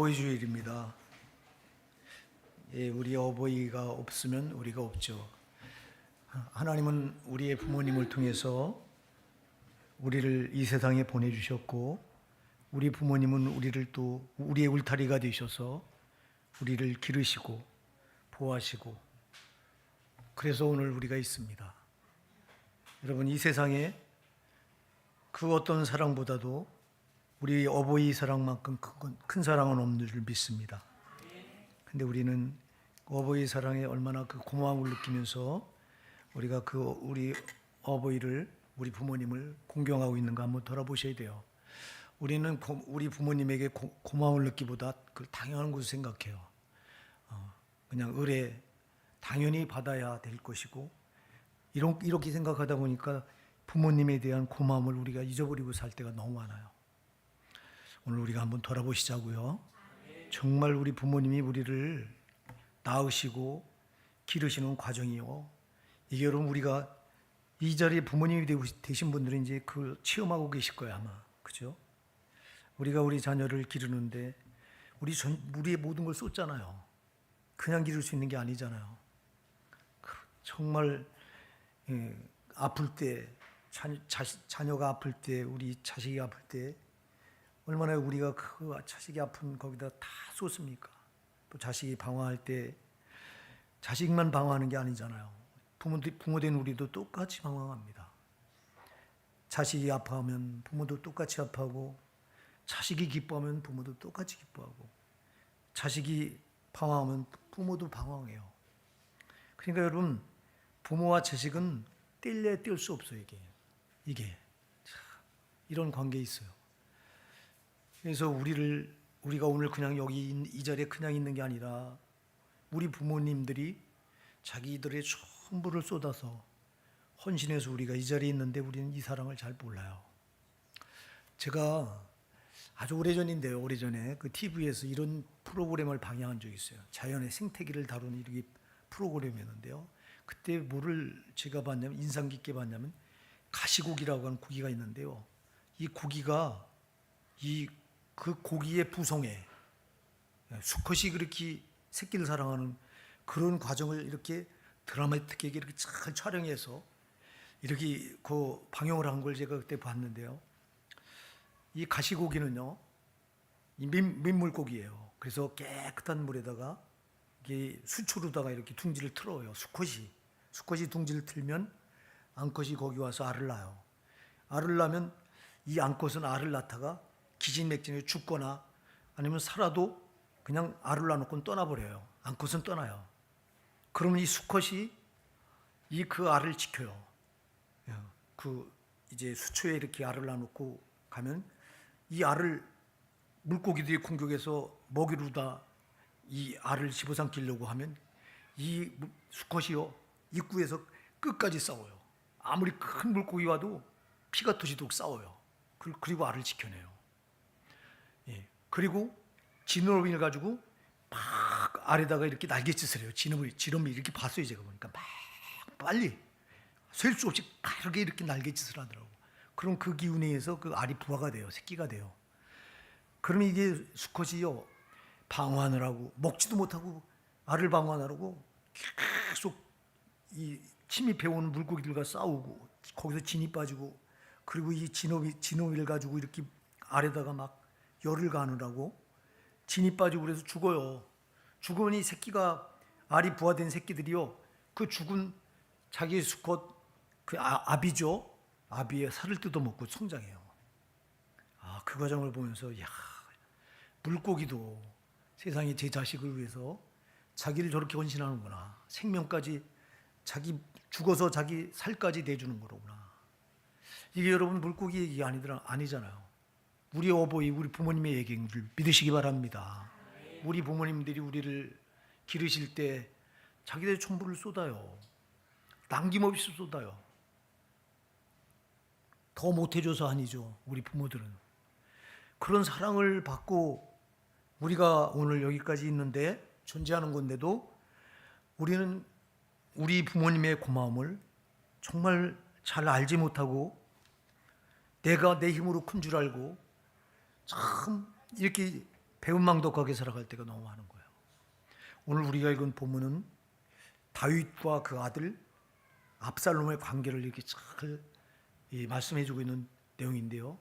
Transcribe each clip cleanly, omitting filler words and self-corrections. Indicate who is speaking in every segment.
Speaker 1: 어버이 주일입니다. 예, 우리 어버이가 없으면 우리가 없죠. 하나님은 우리의 부모님을 통해서 우리를 이 세상에 보내주셨고, 우리 부모님은 우리를 또 우리의 울타리가 되셔서 우리를 기르시고 보호하시고, 그래서 오늘 우리가 있습니다. 여러분, 이 세상에 그 어떤 사랑보다도 우리 어버이 사랑만큼 큰 사랑은 없는 줄 믿습니다. 근데 우리는 어버이 사랑에 얼마나 그 고마움을 느끼면서 우리가 우리 어버이를, 우리 부모님을 공경하고 있는가 한번 돌아보셔야 돼요. 우리는 우리 부모님에게 고마움을 느끼기보다 그 당연한 것을 생각해요. 그냥 의뢰 당연히 받아야 될 것이고, 이렇게 생각하다 보니까 부모님에 대한 고마움을 우리가 잊어버리고 살 때가 너무 많아요. 오늘 우리가 한번 돌아보시자고요. 정말 우리 부모님이 우리를 낳으시고 기르시는 과정이요, 이게 여러분 우리가 이 자리에 부모님이 되신 분들은 이제 그 체험하고 계실 거예요, 아마. 그죠? 우리가 우리 자녀를 기르는데 우리의 모든 걸 쏟잖아요. 그냥 기를 수 있는 게 아니잖아요. 정말 아플 때, 자녀가 아플 때, 우리 자식이 아플 때 얼마나 우리가 그 자식이 아픈 거기다 다 쏟습니까? 또 자식이 방황할 때 자식만 방황하는 게 아니잖아요. 부모된 우리도 똑같이 방황합니다. 자식이 아파하면 부모도 똑같이 아파하고, 자식이 기뻐하면 부모도 똑같이 기뻐하고, 자식이 방황하면 부모도 방황해요. 그러니까 여러분, 부모와 자식은 뗄래 뗄 수 없어요. 이게 이런 관계에 있어요. 그래서 우리가 오늘 그냥 여기 이 자리에 그냥 있는 게 아니라 우리 부모님들이 자기들의 전부를 쏟아서 헌신해서 우리가 이 자리에 있는데 우리는 이 사랑을 잘 몰라요. 제가 아주 오래전인데요, 오래전에 그 TV에서 이런 프로그램을 방영한 적이 있어요. 자연의 생태계를 다루는 이렇게 프로그램이었는데요. 그때 뭐를 제가 봤냐면, 인상 깊게 봤냐면 가시고기라고 하는 고기가 있는데요. 이 고기가 그 고기의 부성에 수컷이 그렇게 새끼를 사랑하는 그런 과정을 이렇게 드라마틱하게 이렇게 잘 촬영해서 이렇게 그 방영을 한 걸 제가 그때 봤는데요. 이 가시고기는요, 이 민물고기예요. 그래서 깨끗한 물에다가 이게 수초로다가 이렇게 둥지를 틀어요. 수컷이 둥지를 틀면 암컷이 거기 와서 알을 낳아요. 알을 낳으면 이 암컷은 알을 낳다가 기진맥진에 죽거나 아니면 살아도 그냥 알을 낳아놓고 떠나버려요. 암컷은 떠나요. 그러면 이 수컷이 그 알을 지켜요. 이제 수초에 이렇게 알을 낳아놓고 가면 이 알을 물고기들이 공격해서 먹이로다 이 알을 집어삼키려고 하면 이 수컷이요, 입구에서 끝까지 싸워요. 아무리 큰 물고기 와도 피가 터지도록 싸워요. 그리고 알을 지켜내요. 그리고 진흙을 가지고 막 알에다가 이렇게 날갯짓을 해요. 진흙을 이렇게 봤어요. 제가 보니까 막 빨리 셀 수 없이 빠르게 이렇게 날갯짓을 하더라고. 그럼 그 기운에 의해서 그 알이 부화가 돼요. 새끼가 돼요. 그러면 이게 수컷이요, 방어하느라고 먹지도 못하고 알을 방어하느라고 계속 이 침입해오는 물고기들과 싸우고, 거기서 진이 빠지고, 그리고 이 진호비를 가지고 이렇게 알에다가 막 열을 가하느라고 진이 빠지고 그래서 죽어요. 죽으니 알이 부화된 새끼들이요, 그 죽은 자기 수컷 그 아비죠, 아비의 살을 뜯어먹고 성장해요. 그 과정을 보면서 물고기도 세상에 제 자식을 위해서 자기를 저렇게 헌신하는구나. 생명까지 죽어서 자기 살까지 내주는 거로구나. 이게 여러분 물고기 얘기가 아니잖아요. 우리 어버이, 우리 부모님의 얘기인 줄 믿으시기 바랍니다. 우리 부모님들이 우리를 기르실 때 자기들의 전부를 쏟아요. 남김없이 쏟아요. 더 못해줘서 아니죠, 우리 부모들은. 그런 사랑을 받고 우리가 오늘 여기까지 있는데, 존재하는 건데도 우리는 우리 부모님의 고마움을 정말 잘 알지 못하고, 내가 내 힘으로 큰 줄 알고 참 이렇게 배은망덕하게 살아갈 때가 너무 많은 거예요. 오늘 우리가 읽은 본문은 다윗과 그 아들 압살롬의 관계를 이렇게 잘 말씀해주고 있는 내용인데요.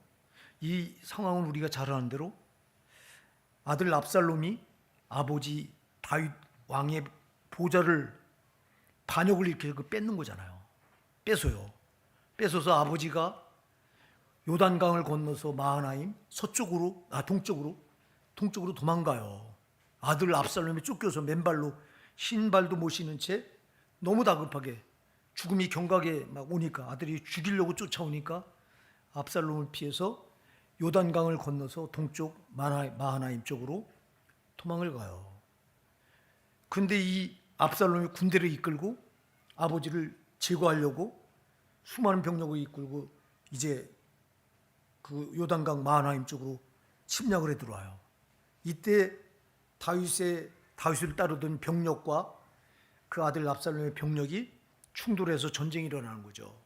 Speaker 1: 이 상황은 우리가 잘 아는 대로 아들 압살롬이 아버지 다윗 왕의 보좌를 반역을 이렇게 뺏는 거잖아요. 뺏어요. 뺏어서 아버지가 요단강을 건너서 마하나임 동쪽으로 도망가요. 아들 압살롬이 쫓겨서 맨발로 신발도 못 신은 채 너무 다급하게 죽음이 경각에 막 오니까 아들이 죽이려고 쫓아오니까 압살롬을 피해서 요단강을 건너서 동쪽 마하나임 쪽으로 도망을 가요. 근데 이 압살롬이 군대를 이끌고 아버지를 제거하려고 수많은 병력을 이끌고 이제 그 요단강 마하나임 쪽으로 침략을 해 들어와요. 이때 다윗을 따르던 병력과 그 아들 압살롬의 병력이 충돌해서 전쟁이 일어나는 거죠.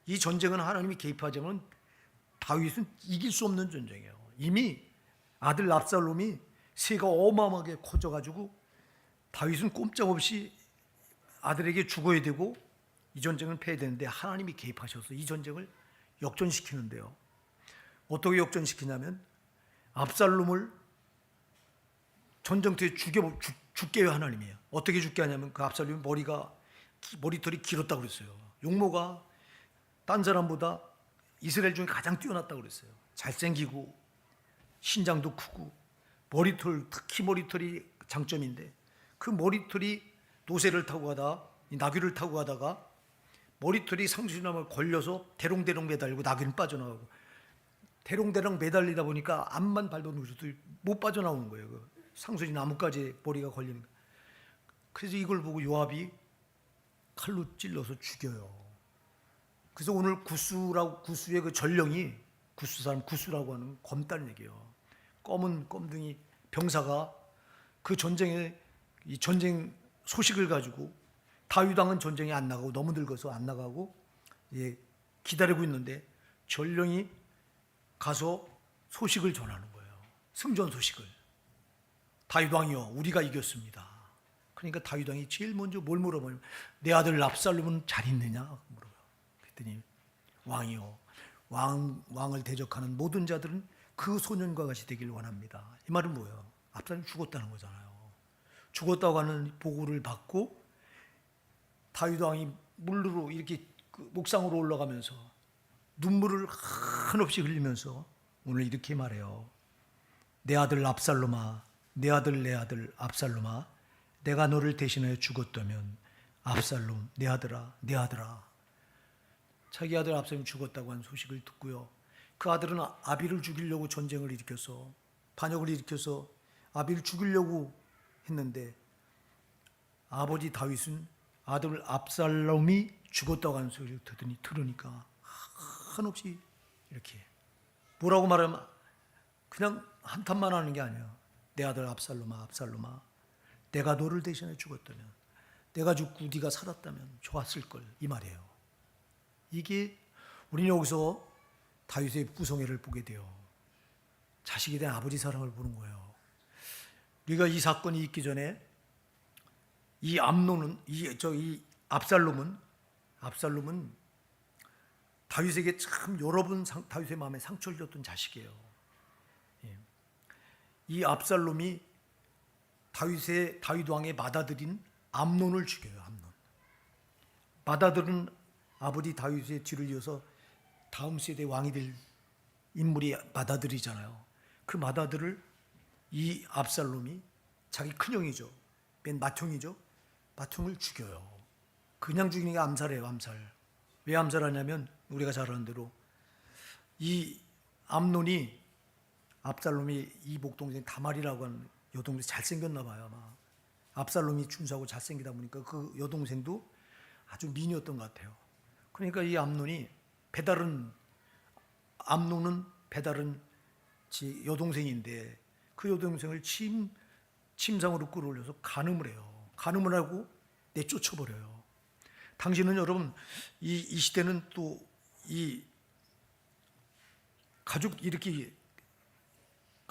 Speaker 1: 이 전쟁은 하나님이 개입하자면 다윗은 이길 수 없는 전쟁이에요. 이미 아들 압살롬이 세가 어마어마하게 커져가지고 다윗은 꼼짝없이 아들에게 죽어야 되고 이 전쟁을 패해야 되는데 하나님이 개입하셔서 이 전쟁을 역전시키는데요. 어떻게 역전시키냐면 압살롬을 전쟁터에 죽게 해요. 하나님이에요. 어떻게 죽게 하냐면 그 압살롬이 머리털이 길었다고 그랬어요. 용모가 딴 사람보다 이스라엘 중에 가장 뛰어났다고 그랬어요. 잘생기고 신장도 크고 특히 머리털이 장점인데 그 머리털이 노새를 타고 가다가 나귀를 타고 가다가 머리털이 상수나무에 걸려서 대롱대롱 매달리고 나귀는 빠져나가고 대롱대롱 매달리다 보니까 앞만 밟아도 못 빠져나오는 거예요. 그 상수리 나뭇가지에 머리가 걸리는 거예요. 그래서 이걸 보고 요압이 칼로 찔러서 죽여요. 그래서 오늘 구스의 그 전령이 구스 사람 구스라고 하는 검다는 얘기예요. 검은 껌둥이 병사가 그 전쟁 소식을 가지고 다윗 왕은 전쟁에 안 나가고 너무 늙어서 안 나가고 기다리고 있는데 전령이 가서 소식을 전하는 거예요. 승전 소식을. 다윗 왕이요, 우리가 이겼습니다. 그러니까 다윗 왕이 제일 먼저 뭘 물어보냐면 내 아들 압살롬은 잘 있느냐 물어봐요. 그랬더니 왕이요, 왕을 대적하는 모든 자들은 그 소년과 같이 되길 원합니다. 이 말은 뭐예요? 압살롬이 죽었다는 거잖아요. 죽었다고 하는 보고를 받고 다윗 왕이 물로 이렇게 목상으로 올라가면서 눈물을 한없이 흘리면서 오늘 이렇게 말해요. 내 아들 압살롬아, 내 아들 압살롬아, 내가 너를 대신하여 죽었다면 압살롬 내 아들아. 자기 아들 압살롬이 죽었다고 한 소식을 듣고요. 그 아들은 아비를 죽이려고 전쟁을 일으켜서 반역을 일으켜서 아비를 죽이려고 했는데 아버지 다윗은 아들 압살롬이 죽었다고 하는 소리를 들으니까 한없이 이렇게 뭐라고 말하면 그냥 한탄만 하는 게 아니에요. 내 아들 압살롬아, 내가 너를 대신해 죽었다면, 내가 죽고 네가 살았다면 좋았을 걸, 이 말이에요. 이게 우리는 여기서 다윗의 부성애를 보게 돼요. 자식에 대한 아버지 사랑을 보는 거예요. 우리가 이 사건이 있기 전에 이 압살롬은 다윗에게 참 여러 번 다윗의 마음에 상처를 줬던 자식이에요. 이 압살롬이 다윗 왕의 맏아들인 암논을 죽여요. 암논. 맏아들은 아버지 다윗의 뒤를 이어서 다음 세대 왕이 될 인물이 맏아들이잖아요. 그 맏아들을 이 압살롬이 자기 큰형이죠. 맨 맏형이죠. 맏형을 죽여요. 그냥 죽이는 게 암살이에요. 암살. 왜 암살하냐면 우리가 잘 아는 대로 이 암논이 압살롬이 이복 동생 다말이라고 하는 여동생 잘생겼나 봐요. 아마 압살롬이 준수하고 잘생기다 보니까 그 여동생도 아주 미녀였던 것 같아요. 그러니까 이 암논은 배다른 여동생인데 그 여동생을 침상으로 끌어올려서 간음을 해요. 간음을 하고 내쫓아버려요. 당시는 여러분 이 시대는 또 이 가족 이렇게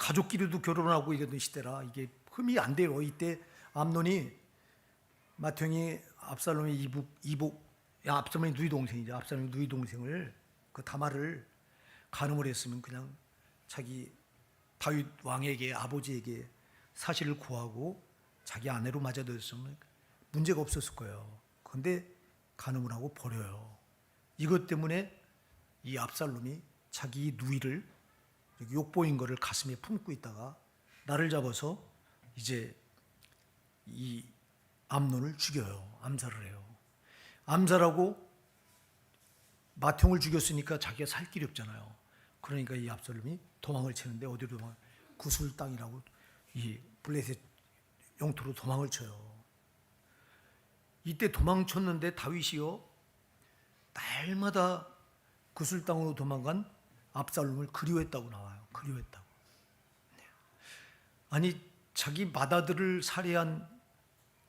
Speaker 1: 가족끼리도 결혼하고 이러던 시대라 이게 흠이 안 돼요. 이때 암논이 맏형이 압살롬의 압살롬의 누이 동생이죠. 압살롬의 누이 동생을 그 다말을 간음을 했으면 그냥 자기 다윗 왕에게 아버지에게 사실을 고하고 자기 아내로 맞아들였으면 문제가 없었을 거예요. 그런데 간음을 하고 버려요. 이것 때문에 이 압살롬이 자기 누이를 욕보인 거를 가슴에 품고 있다가 나를 잡아서 이제 이 암논을 죽여요. 암살을 해요. 암살하고 맏형을 죽였으니까 자기가 살 길이 없잖아요. 그러니까 이 압살롬이 도망을 치는데 어디로 도망? 구슬 땅이라고 이 블레셋 영토로 도망을 쳐요. 이때 도망쳤는데 다윗이요 날마다 구슬 땅으로 도망간 압살롬을 그리워했다고 나와요. 그리워했다고. 아니 자기 맏아들을 살해한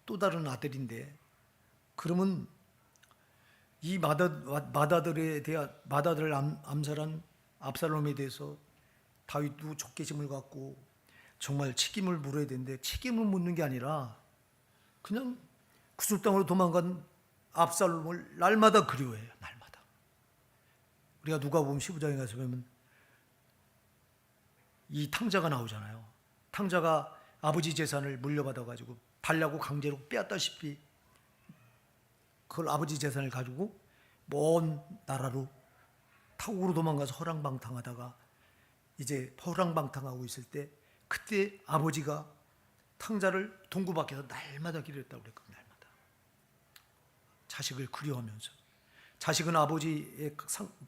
Speaker 1: 또 다른 아들인데 그러면 이 맏아들을 암살한 압살롬에 대해서 다윗도 적개심을 갖고 정말 책임을 물어야 되는데 책임을 묻는 게 아니라 그냥 구슬 땅으로 도망간 압살롬을 날마다 그리워해요. 날마다. 우리가 누가복음 15장에 가서 보면 이 탕자가 나오잖아요. 탕자가 아버지 재산을 물려받아가지고 달라고 강제로 빼앗다시피 그걸 아버지 재산을 가지고 먼 나라로 타국으로 도망가서 허랑방탕하다가 이제 허랑방탕하고 있을 때 그때 아버지가 탕자를 동구 밖에서 날마다 기다렸다고 그랬거든요. 날마다. 자식을 그리워하면서. 자식은 아버지의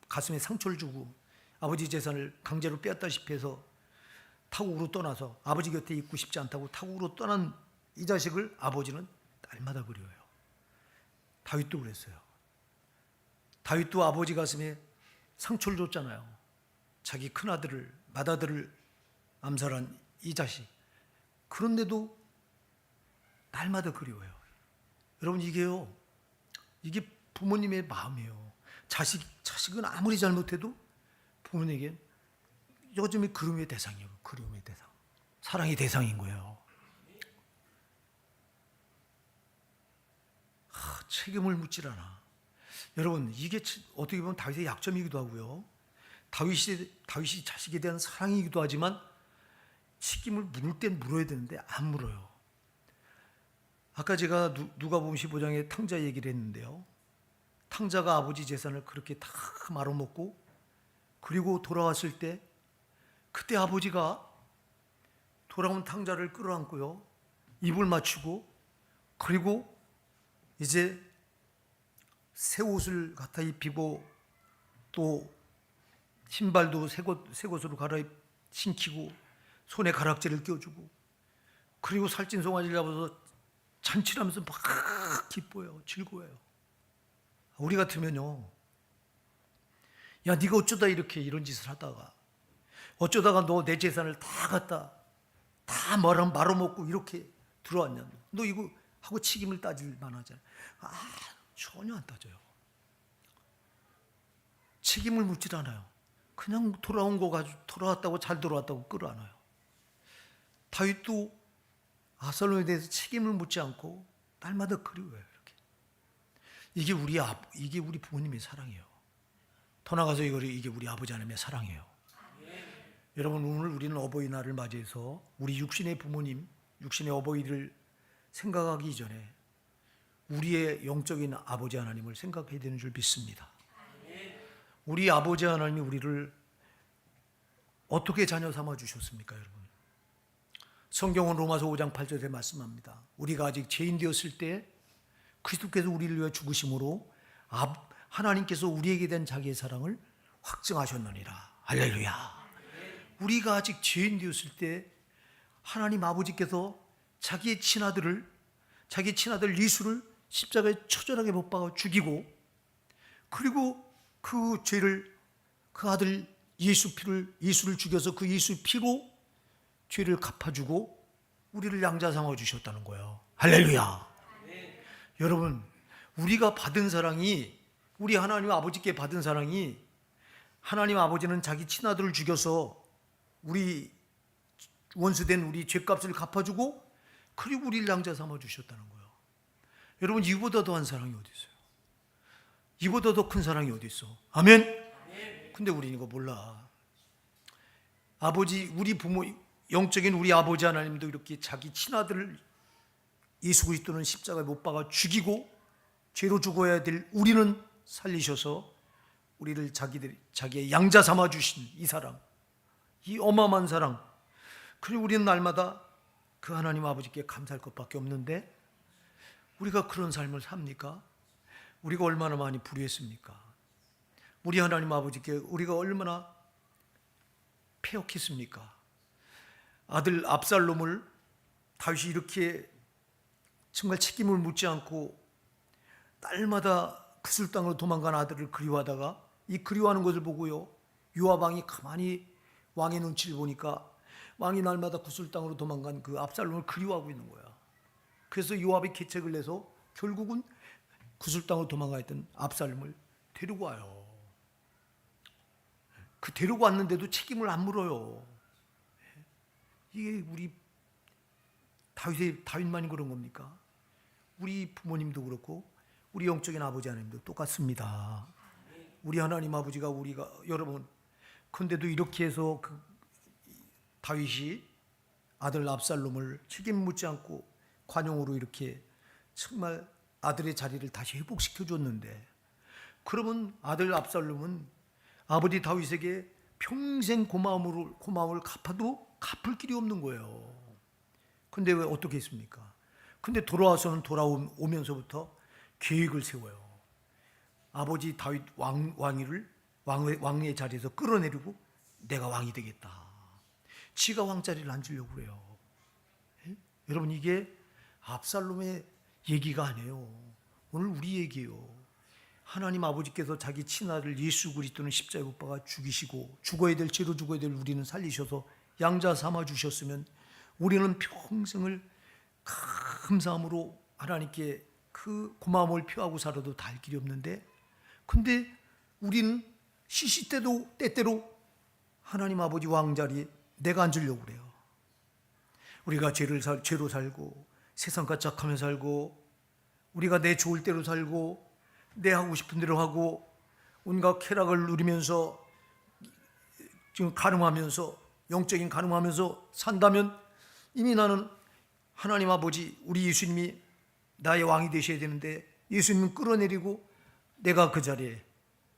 Speaker 1: 가슴에 상처를 주고 아버지 재산을 강제로 빼앗다시피 해서 타국으로 떠나서 아버지 곁에 있고 싶지 않다고 타국으로 떠난 이 자식을 아버지는 날마다 그리워요. 다윗도 그랬어요. 다윗도 아버지 가슴에 상처를 줬잖아요. 자기 큰아들을 맏아들을 암살한 이 자식. 그런데도 날마다 그리워요. 여러분 이게요. 이게 부모님의 마음이에요. 자식은 아무리 잘못해도 부모님에게 요즘에 그리움의 대상이에요. 그리움의 대상. 사랑의 대상인 거예요. 책임을 묻질 않아. 여러분 이게 어떻게 보면 다윗의 약점이기도 하고요. 다윗이 자식에 대한 사랑이기도 하지만 책임을 물을 땐 물어야 되는데 안 물어요. 아까 제가 누가복음 15장에 탕자 얘기를 했는데요. 탕자가 아버지 재산을 그렇게 다 말아먹고 그리고 돌아왔을 때 그때 아버지가 돌아온 탕자를 끌어안고요. 입을 맞추고 그리고 이제 새 옷을 갖다 입히고 또 신발도 새 것으로 신기고 손에 가락지를 껴주고 그리고 살찐 송아지를 잡아서 잔치를 하면서 막 기뻐요. 즐거워요. 우리 같으면요. 야 네가 어쩌다 이렇게 이런 짓을 하다가 어쩌다가 너 내 재산을 다 갖다 다 말아먹고 이렇게 들어왔냐. 너 이거 하고 책임을 따질 만하잖아요. 전혀 안 따져요. 책임을 묻질 않아요. 그냥 돌아온 거 가지고 돌아왔다고 잘 돌아왔다고 끌어안아요. 다윗도 압살롬에 대해서 책임을 묻지 않고 날마다 그리워요. 이렇게. 이게 우리 부모님의 사랑이에요. 더 나가서 이게 우리 아버지 하나님의 사랑이에요. 여러분 오늘 우리는 어버이날을 맞이해서 우리 육신의 부모님, 육신의 어버이를 생각하기 이전에 우리의 영적인 아버지 하나님을 생각해야 되는 줄 믿습니다. 우리 아버지 하나님이 우리를 어떻게 자녀 삼아 주셨습니까, 여러분? 성경은 로마서 5장 8절에 말씀합니다. 우리가 아직 죄인 되었을 때 그리스도께서 우리를 위해 죽으심으로 하나님께서 우리에게 된 자기의 사랑을 확증하셨느니라. 할렐루야. 우리가 아직 죄인 되었을 때 하나님 아버지께서 자기 친아들 리수를 십자가에 처절하게 못 박아 죽이고 그리고 그 죄를 그 아들 예수를 죽여서 그 예수의 피로 죄를 갚아주고 우리를 양자 삼아 주셨다는 거예요. 할렐루야. 네. 여러분 우리가 받은 사랑이 우리 하나님 아버지께 받은 사랑이 하나님 아버지는 자기 친아들을 죽여서 우리 원수된 우리 죄값을 갚아주고 그리고 우리를 양자 삼아 주셨다는 거예요. 여러분, 이보다 더한 사랑이 어디 있어요? 이보다 더 큰 사랑이 어디 있어? 아멘. 근데 우리는 이거 몰라. 아버지, 우리 부모, 영적인 우리 아버지 하나님도 이렇게 자기 친아들을 예수 그리스도는 십자가에 못 박아 죽이고 죄로 죽어야 될 우리는 살리셔서 우리를 자기의 양자 삼아 주신 이 사랑, 이 어마어마한 사랑. 그리고 우리는 날마다 그 하나님 아버지께 감사할 것밖에 없는데 우리가 그런 삶을 삽니까? 우리가 얼마나 많이 불의했습니까? 우리 하나님 아버지께 우리가 얼마나 패역했습니까? 아들 압살롬을 다윗이 이렇게 정말 책임을 묻지 않고 날마다 구슬 땅으로 도망간 아들을 그리워하다가 이 그리워하는 것을 보고요, 요압 왕이 가만히 왕의 눈치를 보니까 왕이 날마다 구슬 땅으로 도망간 그 압살롬을 그리워하고 있는 거야. 그래서 요압이 계책을 내서 결국은 구슬 땅으로 도망가 있던 압살롬을 데리고 와요. 그 데리고 왔는데도 책임을 안 물어요. 이게 우리 다윗만이 그런 겁니까? 우리 부모님도 그렇고 우리 영적인 아버지 하나님도 똑같습니다. 우리 하나님 아버지가 우리가 여러분, 근데도 이렇게 해서 그 다윗이 아들 압살롬을 책임 묻지 않고 관용으로 이렇게 정말 아들의 자리를 다시 회복시켜 줬는데, 그러면 아들 압살롬은 아버지 다윗에게 평생 고마움을 갚아도 갚을 길이 없는 거예요. 근데 왜 어떻게 했습니까? 근데 돌아오면서부터 계획을 세워요. 아버지 다윗 왕의 자리에서 끌어내리고 내가 왕이 되겠다. 지가 왕자리를 앉으려고 그래요. 여러분, 이게 압살롬의 얘기가 아니에요. 오늘 우리 얘기예요. 하나님 아버지께서 자기 친아들 예수 그리스도는 십자가에 못 박아 죽이시고 죄로 죽어야 될 우리는 살리셔서 양자 삼아 주셨으면 우리는 평생을 감사함으로 하나님께 그 고마움을 표하고 살아도 다 할 길이 없는데, 근데 우리는 때때로 하나님 아버지 왕자리에 내가 앉으려고 그래요. 우리가 죄로 살고 세상과 짝하며 살고 우리가 내 좋을 대로 살고 내 하고 싶은 대로 하고 온갖 쾌락을 누리면서 지금 영적인 가늠하면서 산다면 이미 나는 하나님 아버지 우리 예수님이 나의 왕이 되셔야 되는데 예수님은 끌어내리고 내가 그 자리에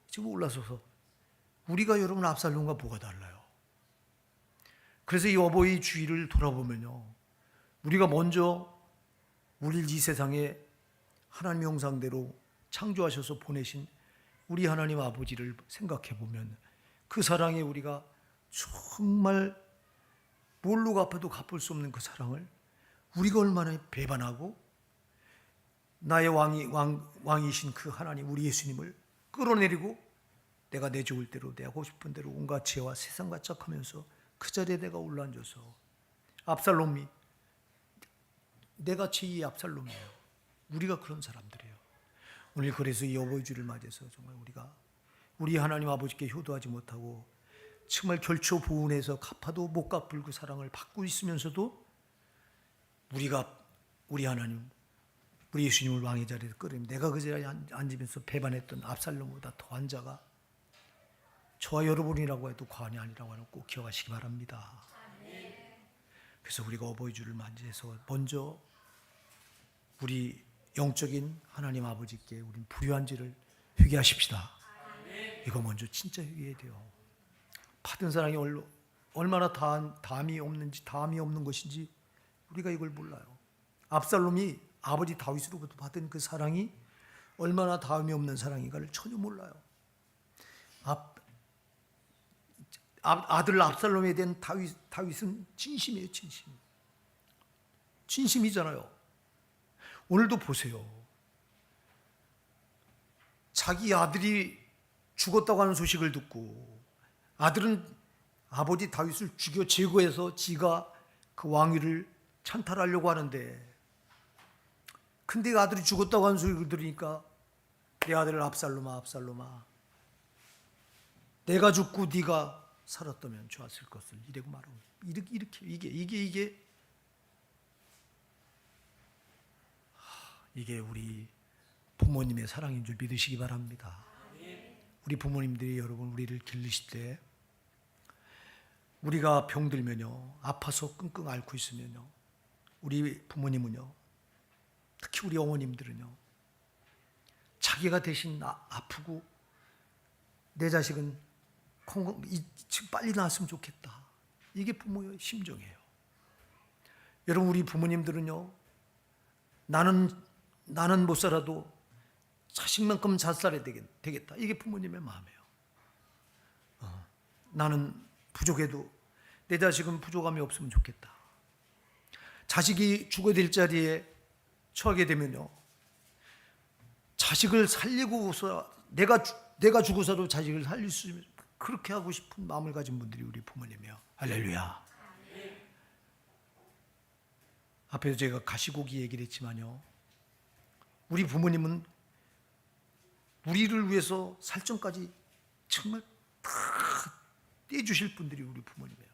Speaker 1: 지금 올라서서, 우리가 여러분 압살롬과 뭐가 달라요? 그래서 이 어버이 주의를 돌아보면요, 우리가 먼저 우리를 이 세상에 하나님 형상대로 창조하셔서 보내신 우리 하나님 아버지를 생각해 보면 그 사랑에 우리가 정말 뭘로 갚아도 갚을 수 없는 그 사랑을 우리가 얼마나 배반하고 나의 왕이신 그 하나님 우리 예수님을 끌어내리고 내가 내 좋을 대로 내 하고 싶은 대로 온갖 죄와 세상과 짝하면서 그 자리에 내가 올라앉아서 압살롬이 내가 제2의 압살롬이에요. 우리가 그런 사람들이에요. 오늘 그래서 이 어버이주를 맞아서 정말 우리 하나님 아버지께 효도하지 못하고 정말 결초 보은해서 갚아도 못 갚을 그 사랑을 받고 있으면서도 우리 하나님 우리 예수님을 왕의 자리에 끌으면 내가 그 자리에 앉으면서 배반했던 압살롬보다 더한 자가 저와 여러분이라고 해도 과언이 아니라고 하는 꼭 기억하시기 바랍니다. 그래서 우리가 어버이주를 맞이해서 먼저 우리 영적인 하나님 아버지께 우린 불의한지를 회개하십시다. 이거 먼저 진짜 회개해야 돼요. 받은 사랑이 얼마나 다함이 없는 것인지 우리가 이걸 몰라요. 압살롬이 아버지 다윗으로부터 받은 그 사랑이 얼마나 다함이 없는 사랑인가를 전혀 몰라요. 아들 압살롬에 대한 다윗은 진심이에요. 진심이잖아요. 오늘도 보세요. 자기 아들이 죽었다고 하는 소식을 듣고 아들은 아버지 다윗을 죽여 제거해서 지가 그 왕위를 찬탈하려고 하는데, 근데 아들이 죽었다고 하는 소리를 들으니까 내 아들 압살롬아, 내가 죽고 네가 살았다면 좋았을 것을 이래고 말하고 이렇게 이게 우리 부모님의 사랑인 줄 믿으시기 바랍니다. 우리 부모님들이 여러분 우리를 기르실 때 우리가 병들면요, 아파서 끙끙 앓고 있으면요, 우리 부모님은요, 특히 우리 어머님들은요, 자기가 대신 아프고 내 자식은 지금 빨리 나았으면 좋겠다. 이게 부모의 심정이에요. 여러분 우리 부모님들은요, 나는 못 살아도 자식만큼 잘 살아야 되겠다. 이게 부모님의 마음이에요. 나는 부족해도 내 자식은 부족함이 없으면 좋겠다. 자식이 죽어야 될 자리에 처하게 되면요, 자식을 살리고서 내가 죽어서도 자식을 살릴 수 있는 그렇게 하고 싶은 마음을 가진 분들이 우리 부모님이에요. 할렐루야. 앞에서 제가 가시고기 얘기를 했지만요, 우리 부모님은 우리를 위해서 살점까지 정말 다 떼주실 분들이 우리 부모님이에요.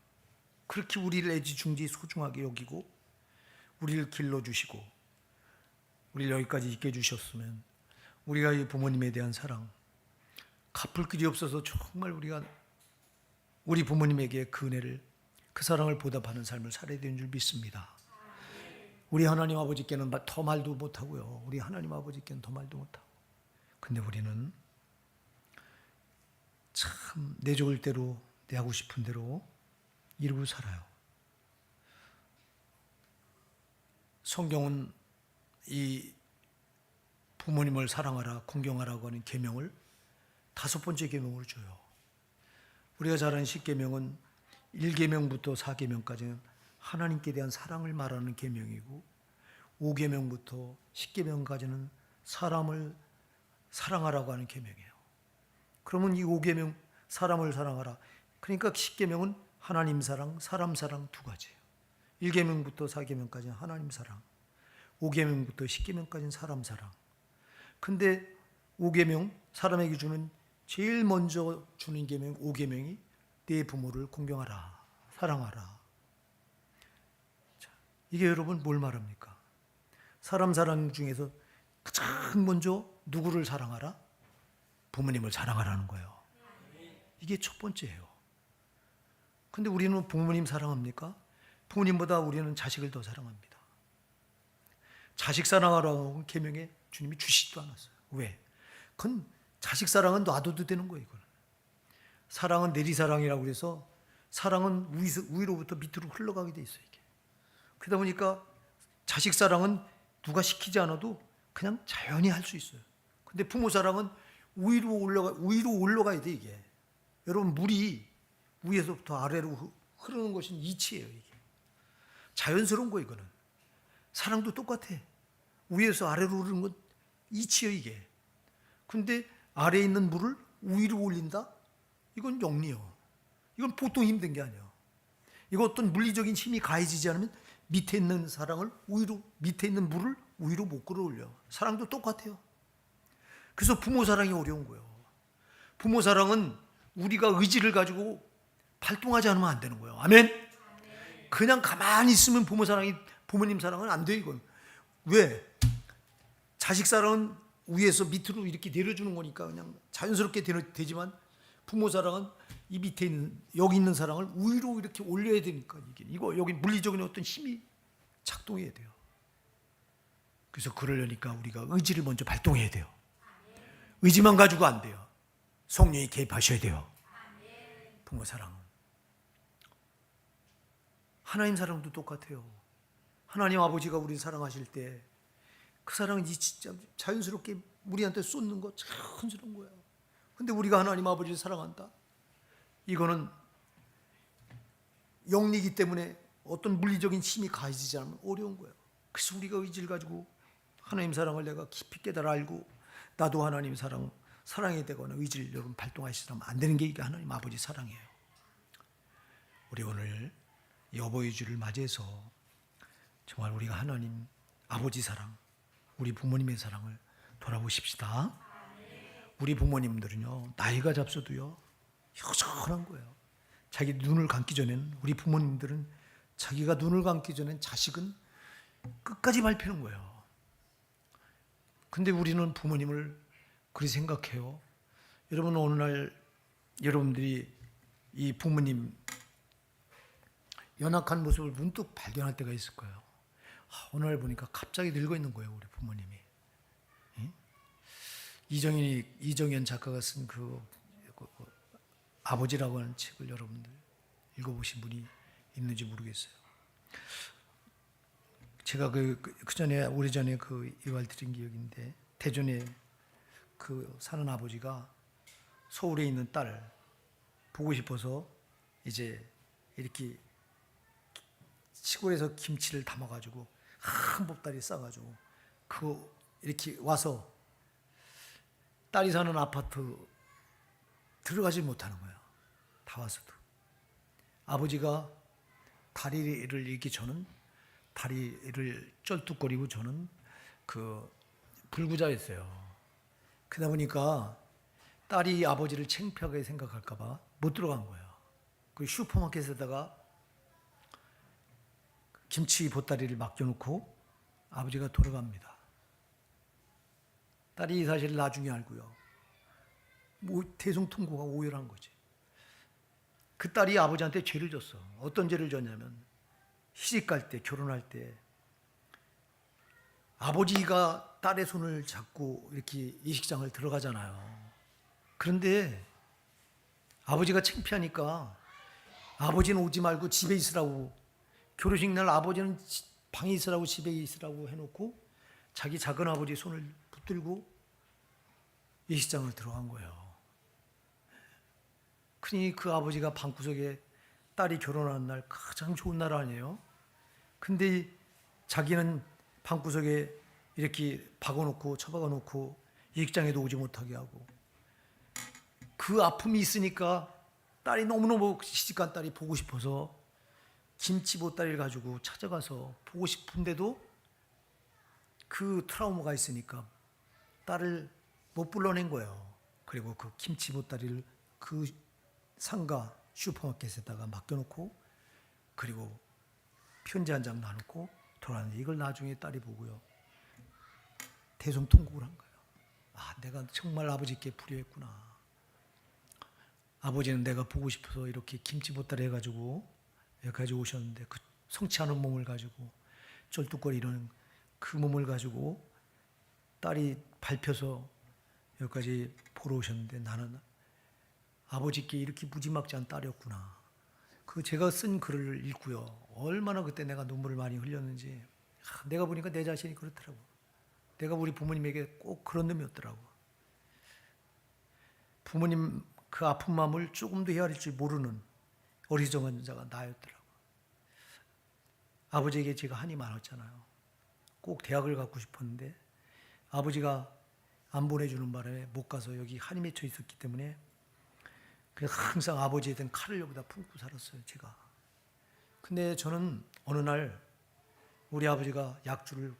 Speaker 1: 그렇게 우리를 애지중지 소중하게 여기고 우리를 길러주시고 우리를 여기까지 있게 해주셨으면 우리가 이 부모님에 대한 사랑 갚을 길이 없어서 정말 우리가 우리 부모님에게 그 은혜를, 그 사랑을 보답하는 삶을 살아야 되는 줄 믿습니다. 우리 하나님 아버지께는 더 말도 못하고요, 우리 하나님 아버지께는 더 말도 못하고, 근데 우리는 참 내 좋을 대로, 내 하고 싶은 대로 이루고 살아요. 성경은 이 부모님을 사랑하라, 공경하라고 하는 계명을 5번째 계명으로 줘요. 우리가 잘 아는 10계명은 1계명부터 4계명까지는 하나님께 대한 사랑을 말하는 계명이고, 5계명부터 10계명까지는 사람을 사랑하라고 하는 계명이에요. 그러면 이 5계명 사람을 사랑하라, 그러니까 10계명은 하나님 사랑, 사람 사랑 두 가지예요. 1계명부터 4계명까지는 하나님 사랑, 5계명부터 10계명까지는 사람 사랑. 근데 5계명, 사람에게 주는 제일 먼저 주는 계명 5계명이 내 부모를 공경하라, 사랑하라. 자, 이게 여러분 뭘 말합니까? 사람 사랑 중에서 가장 먼저 누구를 사랑하라? 부모님을 사랑하라는 거예요. 이게 첫 번째예요. 근데 우리는 부모님 사랑합니까? 부모님보다 우리는 자식을 더 사랑합니다. 자식 사랑하라고 계명에 주님이 주시지도 않았어요. 왜? 그건 자식 사랑은 놔둬도 되는 거예요. 이거는. 사랑은 내리사랑이라고 그래서 사랑은 위로부터 밑으로 흘러가게 돼 있어요. 이게. 그러다 보니까 자식 사랑은 누가 시키지 않아도 그냥 자연히 할 수 있어요. 근데 부모 사랑은 위로 올라가야 돼. 이게. 여러분 물이 위에서부터 아래로 흐르는 것은 이치예요. 이게. 자연스러운 거 이거는. 사랑도 똑같아. 위에서 아래로 흐르는 건 이치예요. 이게. 근데 아래에 있는 물을 위로 올린다? 이건 영리요. 이건 보통 힘든 게 아니에요. 이거 어떤 물리적인 힘이 가해지지 않으면 밑에 있는 사랑을 밑에 있는 물을 위로 못 끌어올려. 사랑도 똑같아요. 그래서 부모 사랑이 어려운 거예요. 부모 사랑은 우리가 의지를 가지고 발동하지 않으면 안 되는 거예요. 아멘? 그냥 가만히 있으면 부모님 사랑은 안 돼요. 이건. 왜? 자식 사랑은 위에서 밑으로 이렇게 내려주는 거니까 그냥 자연스럽게 되지만 부모 사랑은 이 밑에 있는 여기 있는 사랑을 위로 이렇게 올려야 되니까 이거 여기 물리적인 어떤 힘이 작동해야 돼요. 그래서 그러려니까 우리가 의지를 먼저 발동해야 돼요. 의지만 가지고 안 돼요. 성령이 개입하셔야 돼요. 부모 사랑은. 하나님 사랑도 똑같아요. 하나님 아버지가 우리를 사랑하실 때 그 사랑은 진짜 자연스럽게 우리한테 쏟는 거 자연스러운 거예요. 근데 우리가 하나님 아버지를 사랑한다? 이거는 영리이기 때문에 어떤 물리적인 힘이 가해지지 않으면 어려운 거예요. 그래서 우리가 의지를 가지고 하나님 사랑을 내가 깊이 깨달아 알고 나도 하나님 사랑에 되거나 의지를 여러분 발동하시면 안 되는 게 이게 하나님 아버지 사랑이에요. 우리 오늘 이 어버이 주를 맞이해서 정말 우리가 하나님 아버지 사랑, 우리 부모님의 사랑을 돌아보십시다. 우리 부모님들은요 나이가 잡숴도요 여전한 거예요. 자기 눈을 감기 전에는, 우리 부모님들은 자기가 눈을 감기 전엔 자식은 끝까지 밟히는 거예요. 근데 우리는 부모님을 그렇게 생각해요. 여러분, 어느 날 여러분들이 이 부모님 연약한 모습을 문득 발견할 때가 있을 거예요. 어느 날 보니까 갑자기 늙어 있는 거예요, 우리 부모님이. 응? 이정현 작가가 쓴 그 아버지라고 하는 책을 여러분들 읽어보신 분이 있는지 모르겠어요. 제가 오래전에 이 말 드린 기억인데, 대전에 사는 아버지가 서울에 있는 딸 보고 싶어서 이제 이렇게 시골에서 김치를 담아가지고 한 보따리 싸가지고 이렇게 와서 딸이 사는 아파트 들어가지 못하는 거야. 다 와서도. 아버지가 다리를 이렇게 저는 다리를 쩔뚝거리고 저는 불구자였어요. 그러다 보니까 딸이 아버지를 창피하게 생각할까봐 못 들어간 거예요. 그 슈퍼마켓에다가 김치 보따리를 맡겨놓고 아버지가 돌아갑니다. 딸이 사실 나중에 알고요. 대성통곡가 오열한 거지. 그 딸이 아버지한테 죄를 졌어. 어떤 죄를 졌냐면, 시집갈 때, 결혼할 때 아버지가 딸의 손을 잡고 이렇게 예식장을 들어가잖아요. 그런데 아버지가 창피하니까 아버지는 오지 말고 집에 있으라고, 결혼식 날 아버지는 방에 있으라고, 집에 있으라고 해놓고 자기 작은 아버지 손을 붙들고 예식장을 들어간 거예요. 그러니 그 아버지가 방구석에 딸이 결혼하는 날 가장 좋은 날 아니에요? 근데 자기는 방구석에 이렇게 박아놓고 처박아놓고 예식장에도 오지 못하게 하고, 그 아픔이 있으니까 딸이 너무너무, 시집간 딸이 보고 싶어서 김치 보따리를 가지고 찾아가서 보고 싶은데도 그 트라우마가 있으니까 딸을 못 불러낸 거예요. 그리고 그 김치 보따리를 그 상가 슈퍼마켓에다가 맡겨놓고, 그리고 편지 한 장 나누고 돌아왔는데, 이걸 나중에 딸이 보고요, 대성통곡을 한 거예요. 내가 정말 아버지께 불효했구나. 아버지는 내가 보고 싶어서 이렇게 김치 보따리 해가지고 여기까지 오셨는데, 그 성치 않은 몸을 가지고, 쩔뚝거리는 그 몸을 가지고 딸이 밟혀서 여기까지 보러 오셨는데, 나는 아버지께 이렇게 무지막지한 딸이었구나. 제가 쓴 글을 읽고요, 얼마나 그때 내가 눈물을 많이 흘렸는지. 내가 보니까 내 자신이 그렇더라고. 내가 우리 부모님에게 꼭 그런 놈이었더라고. 부모님 그 아픈 마음을 조금도 헤아릴 줄 모르는 어리석은 자가 나였더라고. 아버지에게 제가 한이 많았잖아요. 꼭 대학을 가고 싶었는데 아버지가 안 보내주는 바람에 못 가서 여기 한이 맺혀 있었기 때문에, 그래서 항상 아버지에 대한 칼을 여기다 품고 살았어요, 제가. 근데 저는 어느 날 우리 아버지가 약주를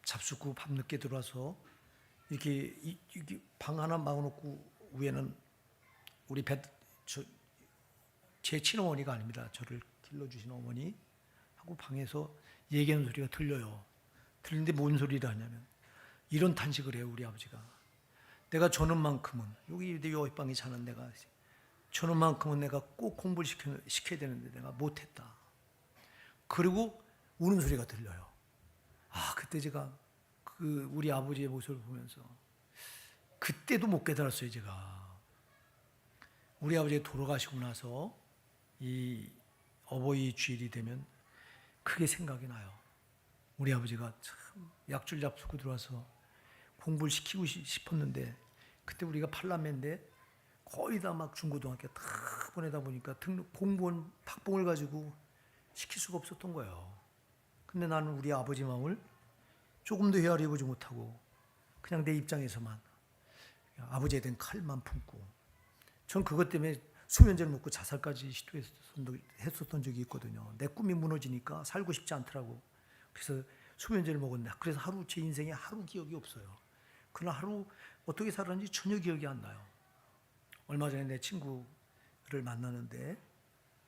Speaker 1: 잡숫고 밤늦게 들어와서 이렇게 방 하나 막아놓고, 위에는 우리 제 친어머니가 아닙니다. 저를 길러주신 어머니 하고 방에서 얘기하는 소리가 들려요. 들리는데 뭔 소리를 하냐면, 이런 탄식을 해요, 우리 아버지가. 내가 저는 만큼은, 여기 내 여방이 자는 내가 저는 만큼은 내가 꼭 공부를 시켜야 되는데 내가 못했다. 그리고 우는 소리가 들려요. 그때 제가 우리 아버지의 모습을 보면서 그때도 못 깨달았어요, 제가. 우리 아버지가 돌아가시고 나서 이 어버이 주일이 되면 크게 생각이 나요. 우리 아버지가 참 약줄 잡수고 들어와서 공부를 시키고 싶었는데, 그때 우리가 팔남매인데 거의 다 막 중고등학교 다 보내다 보니까 공무원 학봉을 가지고 시킬 수가 없었던 거예요. 근데 나는 우리 아버지 마음을 조금도 헤아려 보지 못하고 그냥 내 입장에서만 아버지에 대한 칼만 품고, 전 그것 때문에 수면제를 먹고 자살까지 시도했었던 적이 있거든요. 내 꿈이 무너지니까 살고 싶지 않더라고. 그래서 수면제를 먹었네. 그래서 하루, 제 인생에 하루 기억이 없어요. 그날 하루 어떻게 살았는지 전혀 기억이 안 나요. 얼마 전에 내 친구를 만나는데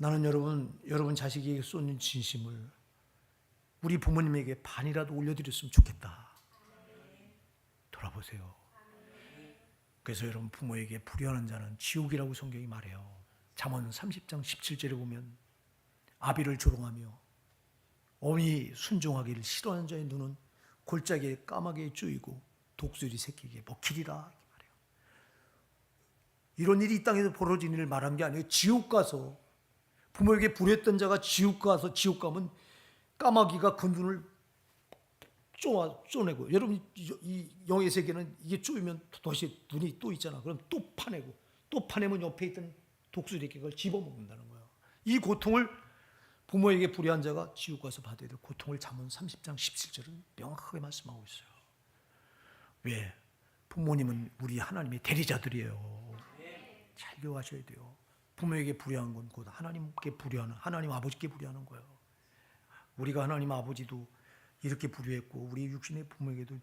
Speaker 1: 나는 여러분 자식에게 쏟는 진심을 우리 부모님에게 반이라도 올려드렸으면 좋겠다. 돌아보세요. 그래서 여러분 부모에게 불효하는 자는 지옥이라고 성경이 말해요. 잠언 30장 17절에 보면 아비를 조롱하며 어미 순종하기를 싫어하는 자의 눈은 골짜기에 까마귀에 쪼이고 독수리 새끼에게 먹히리라 이렇게 말해요. 이런 일이 이 땅에서 벌어진 일을 말한 게 아니에요. 지옥 가서 부모에게 불효했던 자가 지옥 가서 지옥 가면 까마귀가 그 눈을 쪼내고, 여러분 이 영의 세계는 이게 쪼이면 다시 눈이 또 있잖아. 그럼 또 파내고, 또 파내면 옆에 있던 독수리 새끼가 집어먹는다는 거예요. 이 고통을 부모에게 불효한 자가 지옥 가서 받아야 될 고통을 잠언 30장 17절은 명확하게 말씀하고 있어요. 왜? 부모님은 우리 하나님의 대리자들이에요. 잘 기억하셔야 돼요. 부모에게 불효한 건 곧 하나님께 불효하는, 하나님 아버지께 불효하는 거예요. 우리가 하나님 아버지도 이렇게 불효했고 우리 육신의 부모에게도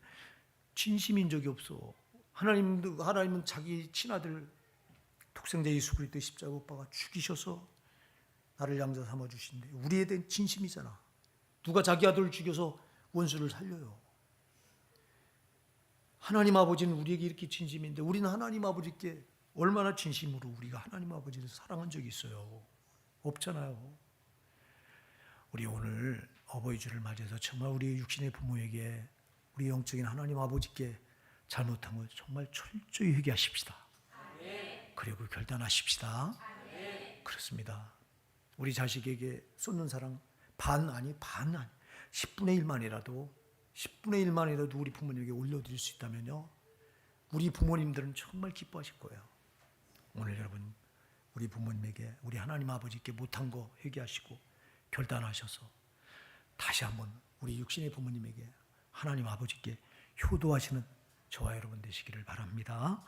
Speaker 1: 진심인 적이 없어. 하나님은 자기 친아들 독생자 예수 그리스도 십자가 못 박아 죽이셔서 나를 양자 삼아 주신데 우리에 대한 진심이잖아. 누가 자기 아들을 죽여서 원수를 살려요? 하나님 아버지는 우리에게 이렇게 진심인데 우리는 하나님 아버지께 얼마나 진심으로 우리가 하나님 아버지를 사랑한 적이 있어요? 없잖아요. 우리 오늘 어버이 주를 맞이해서 정말 우리 육신의 부모에게 우리 영적인 하나님 아버지께 잘못한 걸 정말 철저히 회개하십시다. 그리고 결단하십시다. 그렇습니다. 우리 자식에게 쏟는 사랑 반 아니 10분의 1만이라도 우리 부모님에게 올려드릴 수 있다면요, 우리 부모님들은 정말 기뻐하실 거예요. 오늘 여러분 우리 부모님에게 우리 하나님 아버지께 못한 거 회개하시고 결단하셔서 다시 한번 우리 육신의 부모님에게 하나님 아버지께 효도하시는 저와 여러분 되시기를 바랍니다.